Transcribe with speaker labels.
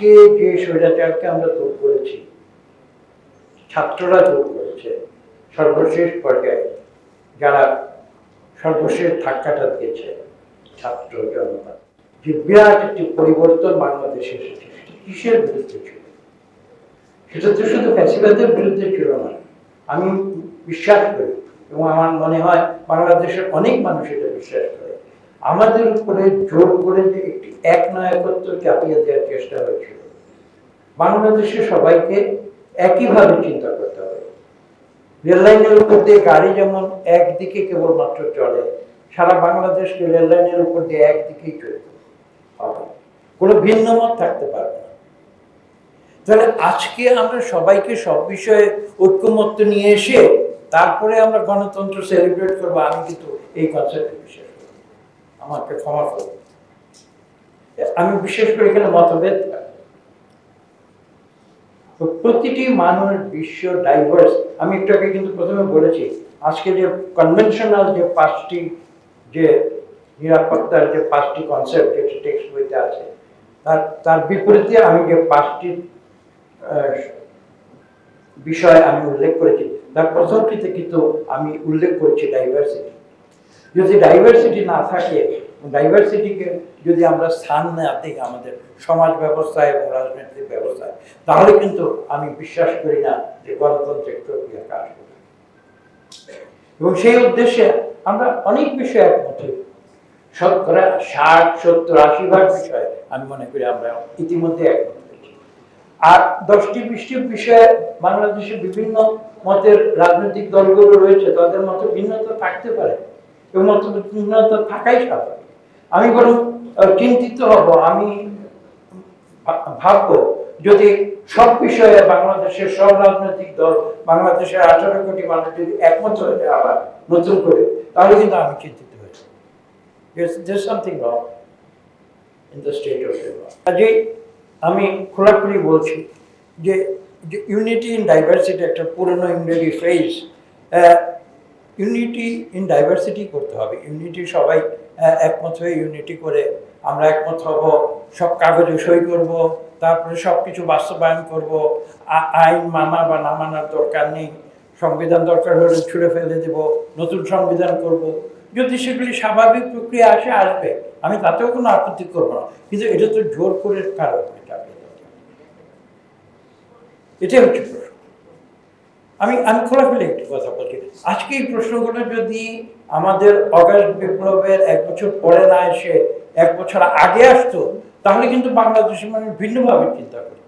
Speaker 1: আজকে যে স্বৈরাচারকে আমরা দূর করেছি, ছাত্ররা দূর করেছে সর্বশেষ পর্যায়ে, যারা সর্বশেষ ধাক্কাটা দিয়েছে ছাত্র জনতা, যে বিরাট একটি পরিবর্তন বাংলাদেশে এসেছে, কিসের বিরুদ্ধে ছিল? সেটা তো শুধু ফ্যাসিবাদের বিরুদ্ধে ছিল না। আমি বিশ্বাস করি এবং আমার মনে হয় বাংলাদেশের অনেক মানুষ এটা বিশ্বাস করে, আমাদের উপরে জোর করে যে একটি একনায়কত্ব চাপিয়ে দেওয়ার চেষ্টা হয়েছিল। বাংলাদেশে সবাইকে একইভাবে চিন্তা করতে হবে। রেললাইনের উপর দিয়ে গাড়ি যেমন একদিকে কেবলমাত্র চলে, সারা বাংলাদেশকে রেললাইনের উপর দিয়ে একদিকেই চলতে হবে, কোনো ভিন্ন মত থাকতে পারবে না। তাহলে আজকে আমরা সবাইকে সব বিষয়ে ঐক্যমত্য নিয়ে এসে তারপরে আমরা গণতন্ত্র সেলিব্রেট করবো, আমি কিন্তু এই কনসেপ্টে বিশ্বাস করি। আমাকে ক্ষমা করবো, আমি বিশেষ করে এখানে মতভেদ থাকবে। প্রতিটি মানুষ বিশ্ব ডাইভার্স। আমি একটু আগে কিন্তু প্রথমে বলেছি, আজকে যে কনভেনশনাল যে 5টি যে নিরাপত্তার যে 5টি কনসেপ্ট যেটি টেক্সট বইতে আছে, তার বিপরীতে আমি যে 5টি বিষয় আমি উল্লেখ করেছি, তার প্রথমটিতে কিন্তু আমি উল্লেখ করেছি ডাইভার্সিটি। যদি ডাইভার্সিটি না থাকে, ডাইভার্সিটিকে যদি আমরা স্থান না দিই আমাদের সমাজ ব্যবস্থায় এবং রাজনৈতিক ব্যবস্থায়, তাহলে কিন্তু আমি বিশ্বাস করি না যে গণতান্ত্রিক প্রক্রিয়া কাজ করবে। এবং সেই উদ্দেশ্যে আমরা অনেক বিষয়ে একমত হই, শতকরা 60, 70, 80 ভাগ বিষয়ে আমি মনে করি আমরা ইতিমধ্যে একমত হয়েছি। আর 10টি 20টি বিষয়ে বাংলাদেশে বিভিন্ন মতের রাজনৈতিক দলগুলো রয়েছে, তাদের মতো ভিন্নতা থাকতে পারে এবং মত ভিন্নতা থাকাই স্বাভাবিক। আমি বরং চিন্তিত হব, আমি ভাববো যদি সব বিষয়ে বাংলাদেশের সব রাজনৈতিক দল, বাংলাদেশের 18 কোটি মানুষ যদি একমত হয়ে যায় আবার নতুন করে, তাহলে কিন্তু আমি চিন্তিত হয়েছি। There's something wrong in the state of Labour. কাজেই আমি খোলাখুলি বলছি যে ইউনিটি ইন ডাইভার্সিটি একটা পুরনো ইংরেজি ফ্রেজ। ইউনিটি ইন ডাইভার্সিটি করতে হবে, ইউনিটি সবাই একমত হয়ে ইউনিটি করে আমরা একমত হব, সব কাগজে সই করব, তারপরে সব কিছু বাস্তবায়ন করব। আইন মানা বা না মানার দরকার নেই, সংবিধান দরকার হলে ছুঁড়ে ফেলে দেব, নতুন সংবিধান করব। যদি সেগুলি স্বাভাবিক প্রক্রিয়া আসবে, আমি তাতেও কোনো আপত্তি করবো না, কিন্তু এটা তো জোর করে কারণ এটাই হচ্ছে প্রশ্ন। আমি খোলাখুলি একটি কথা বলছি, আজকে এই প্রশ্নগুলো যদি আমাদের অগাস্ট বিপ্লবের 1 বছর পরে না এসে 1 বছর আগে আসতো, তাহলে কিন্তু বাংলাদেশের মানুষ ভিন্নভাবে চিন্তা করত।